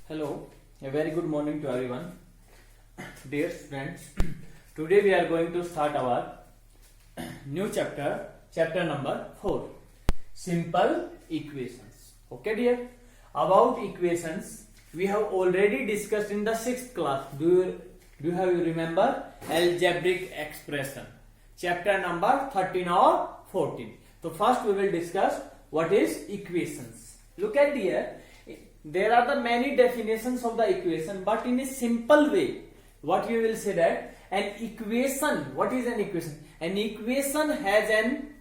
Hello, a very good morning to everyone. Dear friends, today we are going to start our new chapter, chapter number 4, simple equations. Okay dear, about equations we have already discussed in the 6th class. Do you remember algebraic expression, chapter number 13 or 14. So first we will discuss what is equations. Look at here. There are the many definitions of the equation, but in a simple way, what you will say that an equation, what is an equation? An equation has an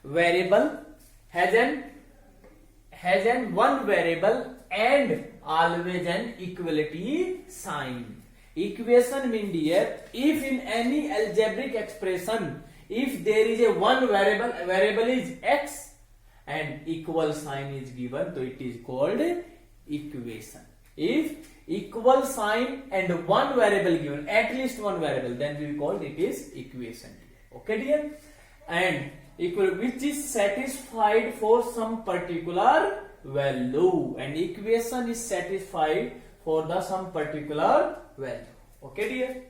variable, has an one variable and always an equality sign. Equation means here, if in any algebraic expression, if there is a one variable is x, and equal sign is given, so it is called equation. If equal sign and one variable given, at least one variable, then we call it is equation. Okay dear? And equal which is satisfied for some particular value, and equation is satisfied for the some particular value. Okay dear?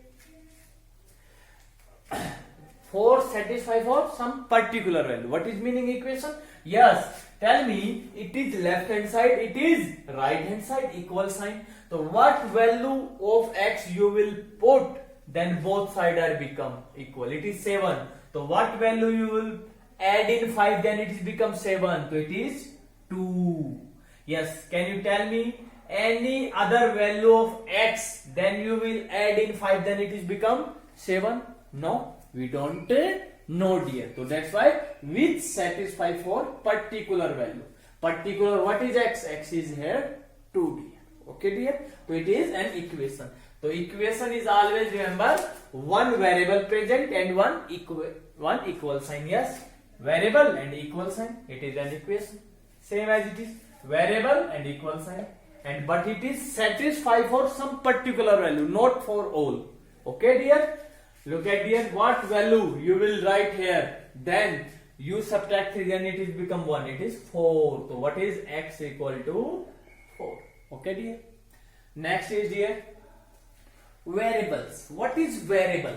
For satisfy for some particular value. What is meaning equation? Yes, tell me, it is left hand side, it is right hand side, equal sign. So what value of x you will put, then both sides are become equal. It is 7. So what value you will add in 5, then it is become 7. So it is 2. Yes, can you tell me any other value of x, then you will add in 5, then it is become 7? No, we don't know dear. So that's why which satisfy for particular value. Particular, what is x? X is here 2 dear. Okay dear. So it is an equation. So equation is always, remember, one variable present and one equal sign. Yes, variable and equal sign. It is an equation. Same as it is variable and equal sign. And but it is satisfy for some particular value, not for all. Okay dear. Look at here, what value you will write here, then you subtract 3, then it is become 1, it is 4. So what is x equal to 4? Okay dear. Next is here variables. What is variable?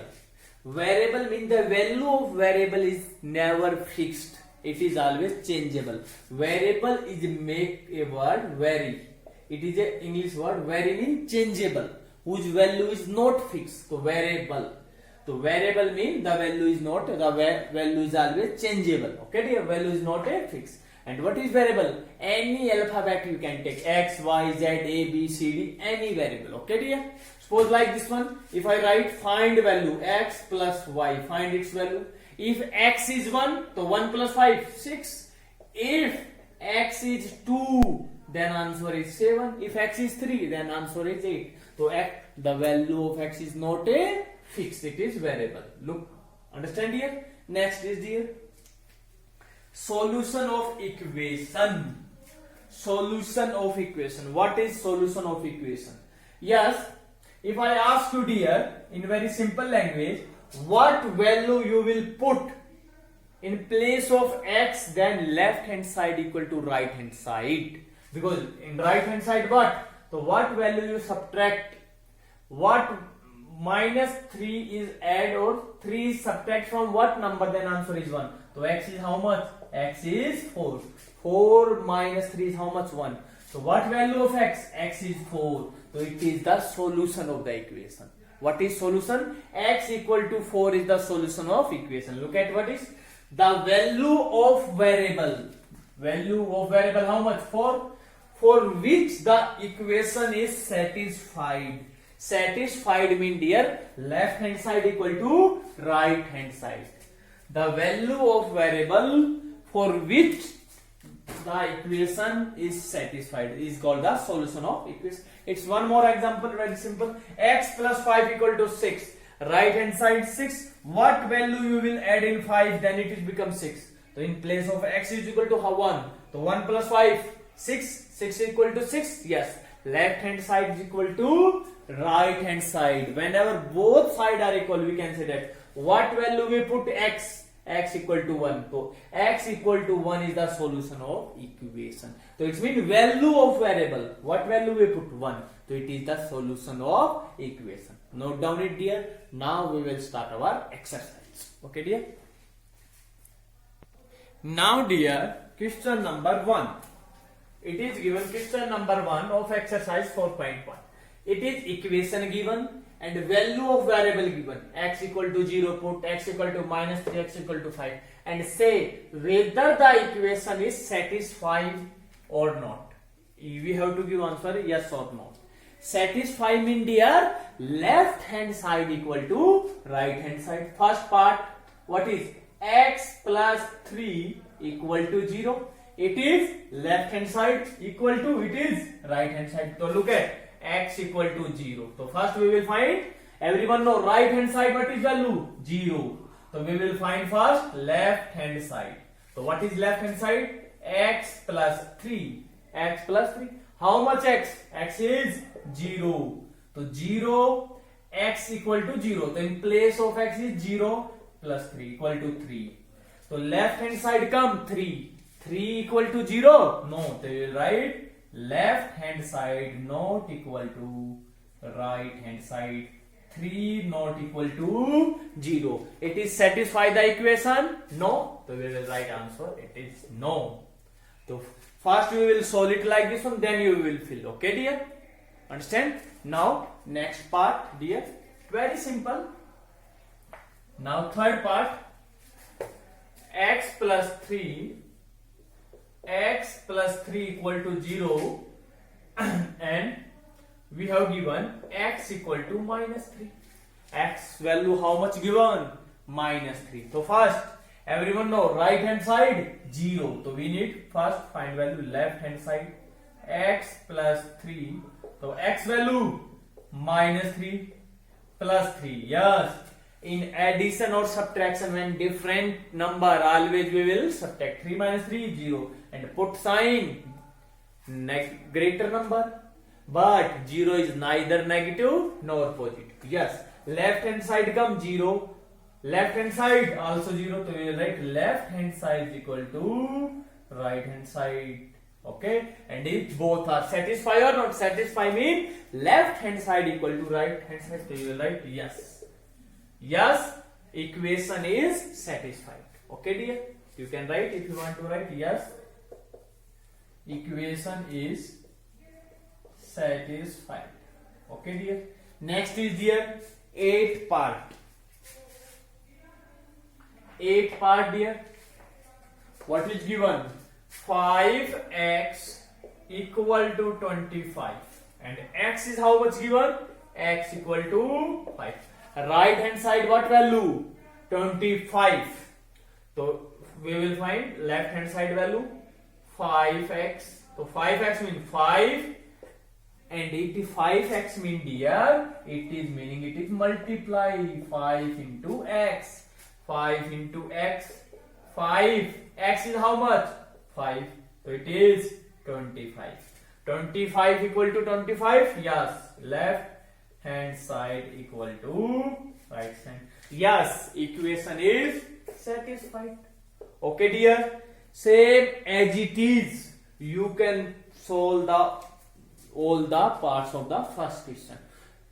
Variable means the value of variable is never fixed, it is always changeable. Variable is make a word vary, it is a English word. Vary means changeable, whose value is not fixed. So variable. So variable means the value is not, the value is always changeable. Okay dear, value is not a fixed. And what is variable? Any alphabet you can take, x, y, z, a, b, c, d, any variable. Okay dear. Suppose like this one, if I write find value x plus y, find its value. If x is 1, so 1 plus 5, 6. If x is 2, then answer is 7. If x is 3, then answer is 8. So the value of x is not a fixed, it is variable. Look, understand here? Next is here solution of equation. Solution of equation. What is solution of equation? Yes, if I ask you dear in very simple language, what value you will put in place of x, then left hand side equal to right hand side. Because in right hand side what? So what value you subtract? What minus 3 is add or 3 is subtract from what number, then answer is 1. So x is how much? X is 4. 4 minus 3 is how much? 1. So what value of x? X is 4. So it is the solution of the equation. What is solution? X equal to 4 is the solution of equation. Look at what is the value of variable. Value of variable how much? 4. For which the equation is satisfied. Satisfied mean dear, left hand side equal to right hand side. The value of variable for which the equation is satisfied is called the solution of equation. It's one more example, very simple. X plus 5 equal to 6. Right hand side 6. What value you will add in 5, then it will become 6. So in place of x is equal to 1. So 1 plus 5, 6. 6 equal to 6. Yes. Left hand side is equal to right hand side. Whenever both sides are equal, we can say that what value we put x, x equal to 1. So x equal to 1 is the solution of equation. So it means value of variable. What value we put? 1. So it is the solution of equation. Note down it, dear. Now we will start our exercise. Okay, dear. Now, dear, question number 1. It is given question number 1 of exercise 4.1. It is equation given and value of variable given. X equal to 0, put x equal to minus 3, x equal to 5, and say whether the equation is satisfied or not. We have to give answer yes or no. Satisfy mean, dear, left hand side equal to right hand side. First part, what is x plus 3 equal to 0? It is left hand side equal to, it is right hand side. So look at x equal to 0. So first we will find, everyone know right hand side what is value? 0. So we will find first left hand side. So what is left hand side? X plus 3. X plus 3. How much x? X is 0. So 0, x equal to 0. So in place of x is 0 plus 3 equal to 3. So left hand side come 3. 3 equal to 0? No. So you will write left hand side not equal to right hand side. 3 not equal to 0. It is satisfy the equation? No. So we will write answer. It is no. So first we will solve it like this one, then you will fill. Okay, dear? Understand? Now next part, dear. Very simple. Now third part. X plus 3 equal to 0 and we have given x equal to minus 3. X value how much given? Minus 3. So first, everyone know right hand side 0. So we need first find value left hand side. X plus 3. So x value minus 3 plus 3. Yes. In addition or subtraction, when different number, always we will subtract. 3 minus 3 is 0 and put sign greater number. But 0 is neither negative nor positive. Yes, left hand side come 0. Left hand side also 0. So we will write left hand side is equal to right hand side. Okay, and if both are satisfy or not satisfy mean left hand side equal to right hand side. So you will write yes. Yes, equation is satisfied. Okay, dear. You can write if you want to write yes. Equation is satisfied. Okay, dear. Next is dear 8th part. 8th part, dear. What is given? 5x equal to 25 and x is how much given? X equal to 5. Right hand side what value? 25. So we will find left hand side value 5x. So 5x means 5 and 85x mean, dear, it is meaning it is multiply 5 into x. 5 into x. 5. X is how much? 5. So it is 25. 25 equal to 25? Yes. Left hand side equal to right side. Yes, equation is satisfied. Okay, dear. Same as it is, you can solve all the parts of the first question.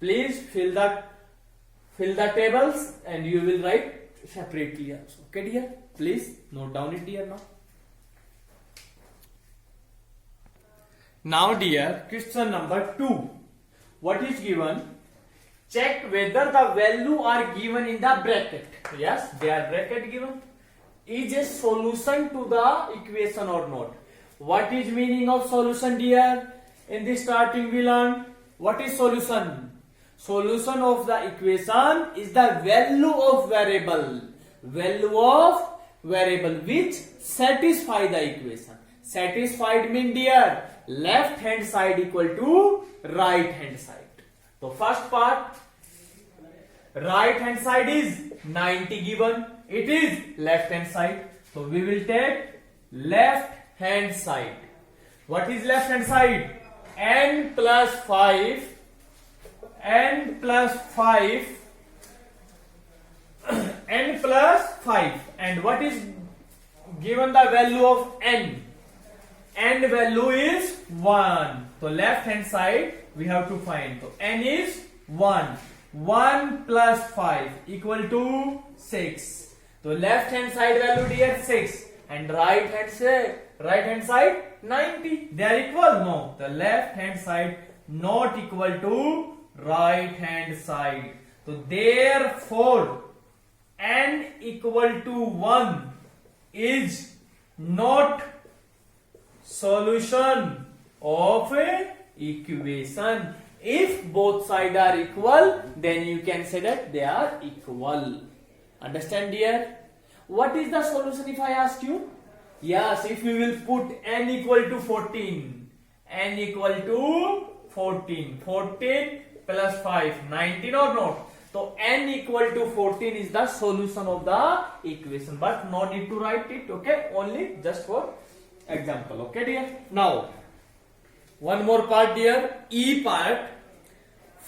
Please fill the tables and you will write separately also. Okay, dear. Please note down it, dear. Now, dear, question number 2. What is given? Check whether the value are given in the bracket. Yes, they are bracket given. Is a solution to the equation or not? What is meaning of solution, dear? In the starting we learned what is solution. Solution of the equation is the value of variable. Value of variable which satisfy the equation. Satisfied mean, dear, left hand side equal to right hand side. So first part, right hand side is 90 given. It is left hand side. So we will take left hand side. What is left hand side? N plus 5. N plus 5. N plus 5. And what is given the value of n? N value is 1. So left hand side we have to find. So n is 1. 1 plus 5 equal to 6. So left hand side value dear 6 and right hand side 90. They are equal? No. The left hand side not equal to right hand side. So therefore n equal to 1 is not solution of a equation. If both sides are equal, then you can say that they are equal. Understand dear? What is the solution if I ask you? Yes, if we will put n equal to 14. N equal to 14. 14 plus 5, 19 or not? So n equal to 14 is the solution of the equation. But no need to write it, okay? Only just for example, okay dear? Now, one more part dear, E part.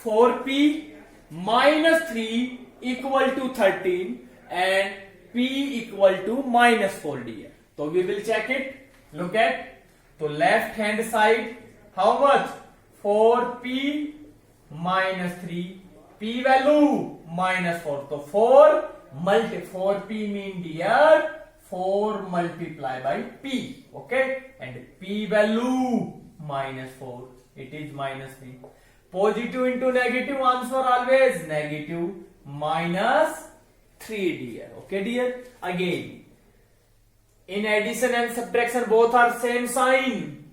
4p minus 3 equal to 13 and p equal to minus 4 dear. So we will check it. Look at the left hand side. How much? 4p minus 3. P value minus 4. So 4p mean dear 4 multiply by p. Okay? And p value minus 4. It is minus 3. Positive into negative, answer always negative. Minus 3 dear. Okay dear? Again, in addition and subtraction both are same sign.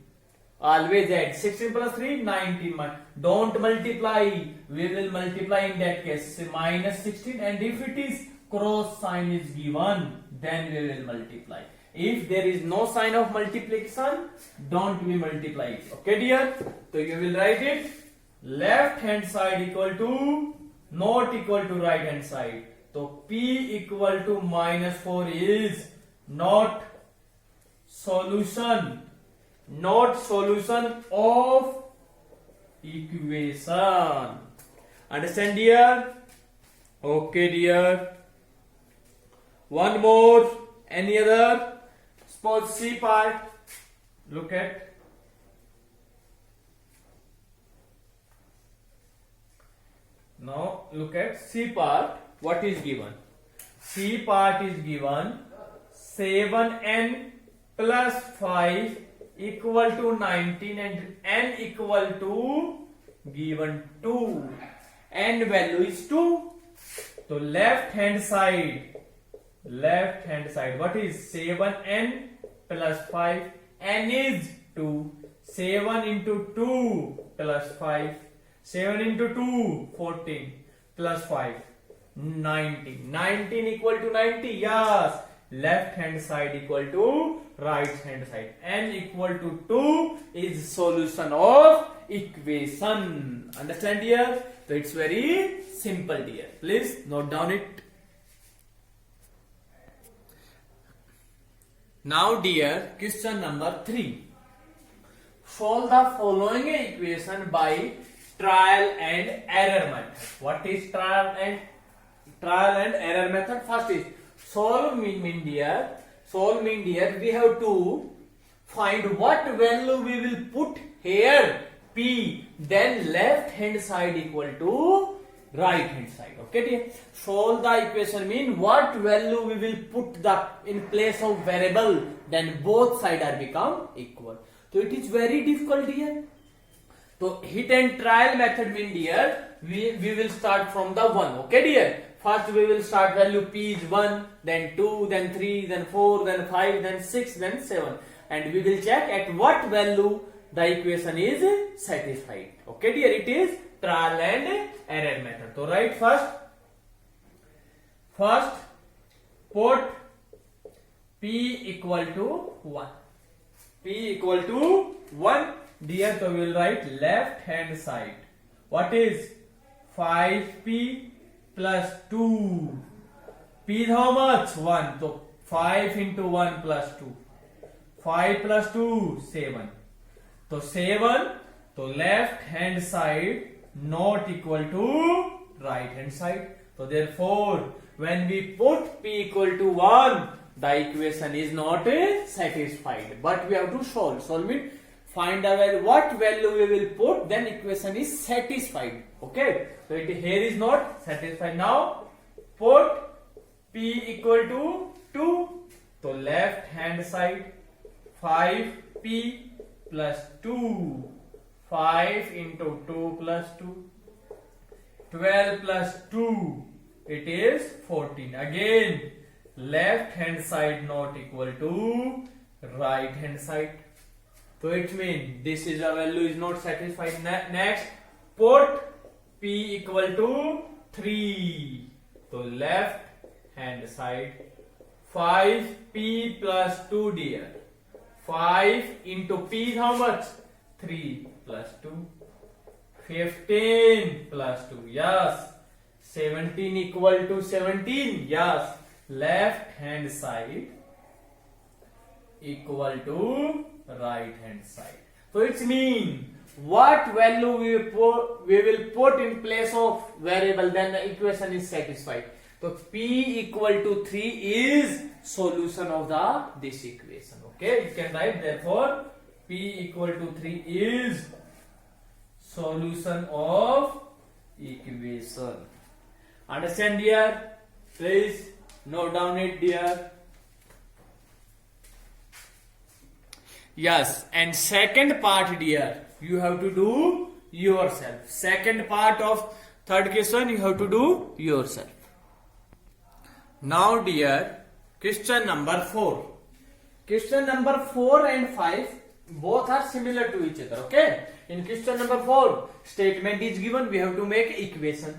Always add. 16 plus 3, 19. Don't multiply. We will multiply in that case. Minus 16, and if it is cross sign is given, then we will multiply. If there is no sign of multiplication, don't we multiply it. Okay dear? So you will write it. Left hand side equal to not equal to right hand side. So p equal to minus 4 is not solution of equation. Understand dear? Okay dear. One more. Any other? Suppose C part. Look at. Now look at C part. What is given? C part is given 7n plus 5 equal to 19 and n equal to given 2. N value is 2. So left hand side what is 7n plus 5? N is 2. 7 into 2 plus 5. 7 into 2, 14 plus 5, 19. 19 equal to 90. Yes. Left hand side equal to right hand side. N equal to 2 is solution of equation. Understand dear? So it's very simple dear. Please note down it. Now dear, question number 3. Solve the following equation by trial and error method. What is trial and error method? First is solve mean dear we have to find what value we will put here p, then left hand side equal to right hand side. Okay dear? Solve the equation mean what value we will put in place of variable, then both sides are become equal. So it is very difficult here. So hit and trial method mean dear we will start from the 1. Okay dear? First we will start value p is 1, then 2, then 3, then 4, then 5, then 6, then 7, and we will check at what value the equation is satisfied. Okay dear? It is trial and error method. So write first put p equal to 1. P equal to 1 dear. So we will write left hand side. What is 5p plus 2? P is how much? 1. So 5 into 1 plus 2. 5 plus 2, 7. So 7. So left hand side not equal to right hand side. So So therefore, when we put p equal to 1, the equation is not satisfied. But we have to solve. Solve it. Find a value. What value we will put, then equation is satisfied. Okay. So it here is not satisfied. Now put p equal to 2. So left hand side 5p plus 2. 5 into 2 plus 2. 12 plus 2. It is 14. Again, left hand side not equal to right hand side. So it means this is a value is not satisfied. Next, put p equal to 3. So left hand side 5p plus 2 dear. 5 into p is how much? 3 plus 2. 15 plus 2. Yes. 17 equal to 17. Yes. Left hand side equal to right hand side. So it means what value we will put in place of variable, then the equation is satisfied. So p equal to 3 is solution of this equation. Okay, you can write therefore p equal to 3 is solution of equation. Understand dear? Please note down it dear. Yes, and second part dear, you have to do yourself. Second part of third question you have to do yourself. Now dear, question number 4. Question number 4 and 5 both are similar to each other. Okay. In question number 4, statement is given. We have to make equation.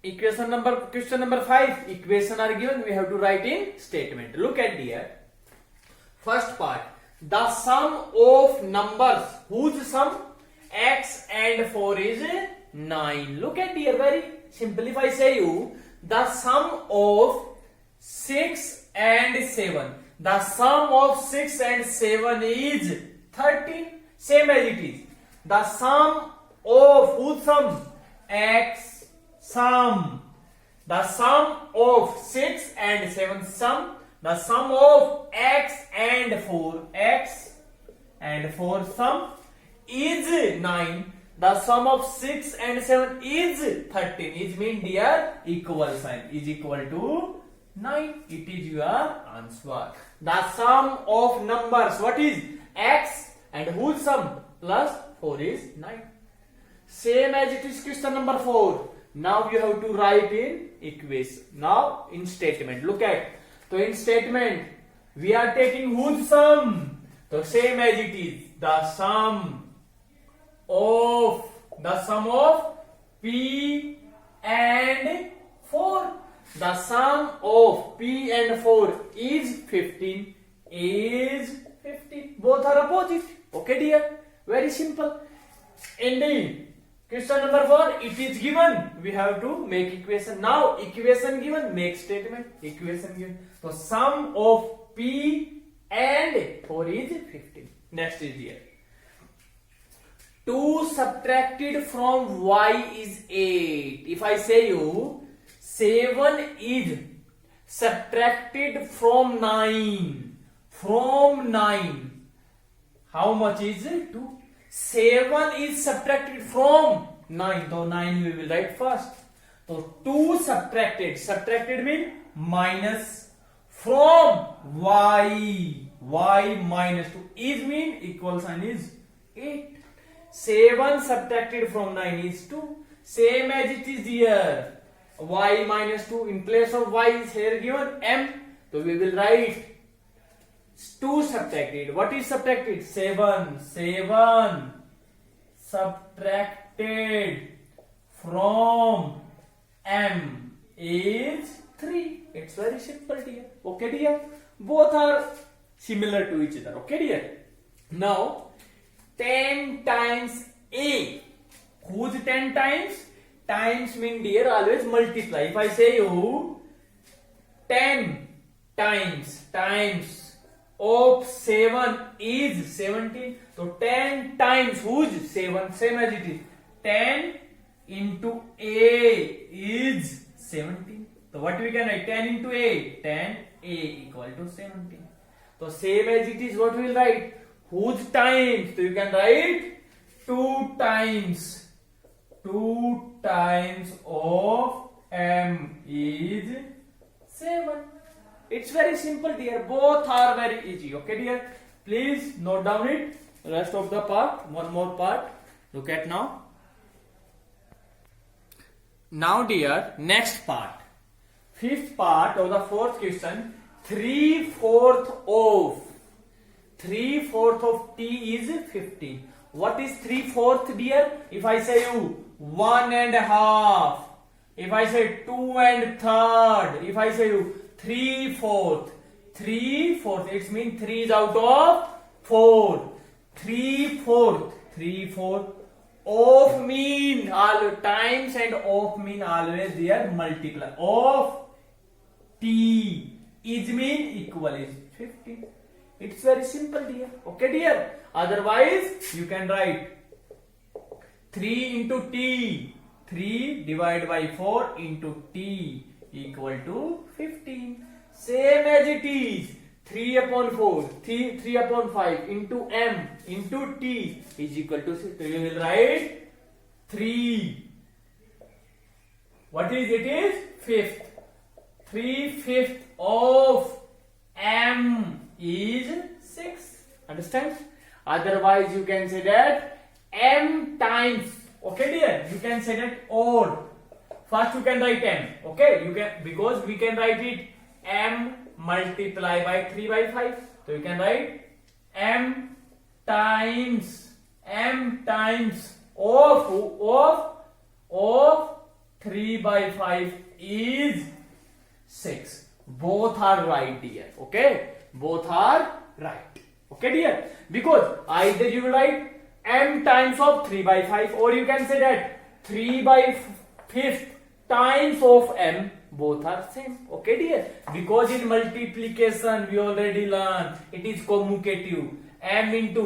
Question number 5, equation are given. We have to write in statement. Look at here. First part. The sum of numbers whose sum x and 4 is 9. Look at here. Very simple. If I say you the sum of 6 and 7. The sum of 6 and 7 is 13. Same as it is. The sum of whose sum? X sum. The sum of 6 and 7 sum. The sum of x and 4. X and 4 sum is 9. The sum of 6 and 7 is 13. It means dear equal sign is equal to 9. It is your answer. The sum of numbers, what is x and whose sum plus 4 is 9. Same as it is question number 4. Now you have to write in equation. Now in statement. Look at. So in statement we are taking whose sum? So same as it is. The sum of p and 4. The sum of p and 4 is 15. Is 15. Both are opposite. Okay dear. Very simple. Indeed. Question number 4. It is given. We have to make equation. Now equation given. Make statement. Equation given. So sum of p and 4 is 15. Next is here. 2 subtracted from y is 8. If I say you 7 is subtracted from 9. From 9. How much is it? 2. 7 is subtracted from 9. So 9 we will write first. So 2 subtracted. Subtracted means minus from y. Y minus 2 is mean equal sign is 8. 7 subtracted from 9 is 2. Same as it is here. Y minus 2 in place of y is here given m. So we will write 2 subtracted. What is subtracted? 7. 7 subtracted from m is 3. It's very simple dear. Okay dear. Both are similar to each other. Okay dear. Now 10 times a. Whose 10 times? Times mean dear always multiply. If I say you 10 times of 7 is 17. So 10 times whose 7? Same as it is. 10 into a is 17. So what we can write? 10 into a, 10a equal to 17. So same as it is, what we will write? Whose times? So you can write 2 times of m is 7. It's very simple, dear. Both are very easy. Okay, dear. Please note down it. Rest of the part. One more part. Look at now. Now, dear, next part. Fifth part of the fourth question. 3/4 of t is 15. What is 3/4, dear? If I say you 1.5, if I say 2 1/3, if I say you 3/4, it means 3 is out of 4. 3/4 of mean all times and of mean always they are multiply. Of t is mean equal is 15. It's very simple, dear. Okay, dear. Otherwise, you can write 3 into t. 3 divided by 4 into t equal to 15. Same as it is. 3/4, 3/5 into m into t is equal to 6. So you will write 3. What is it? Is fifth. 3/5 of m is 6. Understand? Otherwise, you can say that m times. Okay, dear. You can say that or. First, you can write m. Okay, you can, because we can write it m multiply by 3/5. So you can write m times of 3/5 is 6. Both are right, dear. Okay, both are right. Okay, dear. Because either you will write m times of 3/5 or you can say that 3/5 times of m. Both are same. Okay, dear. Because in multiplication we already learned it is commutative. M into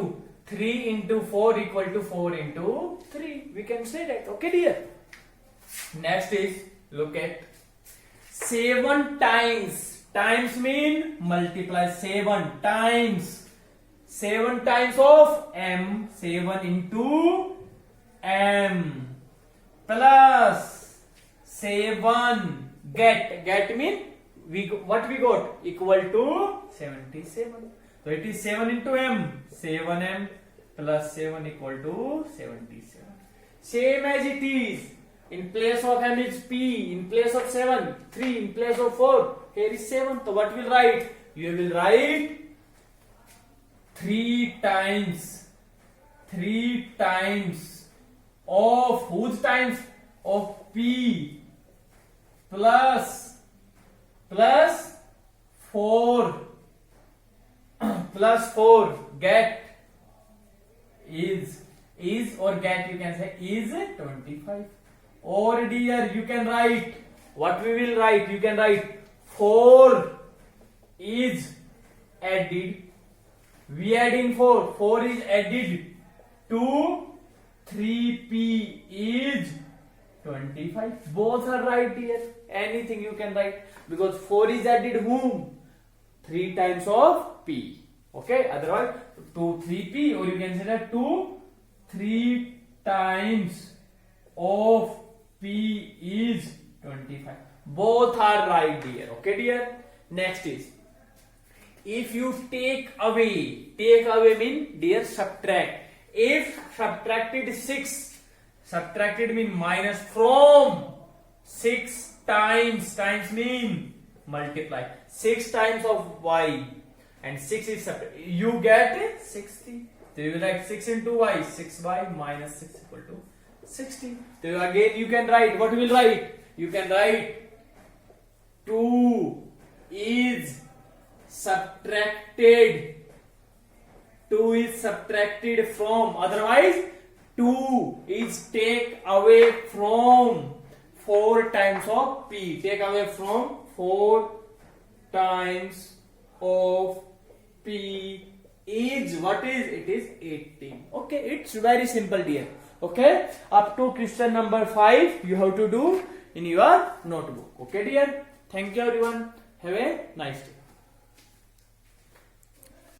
3 into 4 equal to 4 into 3. We can say that. Okay, dear. Next is look at 7 times. Times mean multiply. 7 times. 7 times of m. 7 into m plus 7. Get mean what we got? Equal to 77. So it is 7 into m. 7m plus 7 equal to 77. Same as it is. In place of m is p. In place of 7, 3. In place of 4, here is 7. So what will write? You will write 3 times of whose times? Of p plus 4 plus 4 get is or get you can say is 25. Or dear you can write what we will write. You can write 4 is added. We adding 4. 4 is added to 3p is 25. Both are right, dear. Anything you can write because 4 is added whom? 3 times of p. Okay, otherwise to 3p or you can say that 3 times of p is 25. Both are right, dear. Okay, dear. Next is if you take away mean dear subtract. If subtracted 6. Subtracted mean minus from 6 times mean multiply 6 times of y and 6 is subtracted. You get 60. So you write 6 into y. 6y minus 6 equal to 60. So again you can write what you will write. You can write 2 is subtracted. 2 is subtracted from. Otherwise 2 is take away from 4 times of p. Take away from 4 times of p is what is? It is 18. Okay, it's very simple, dear. Okay, up to question number 5 you have to do in your notebook. Okay dear, thank you everyone, have a nice day.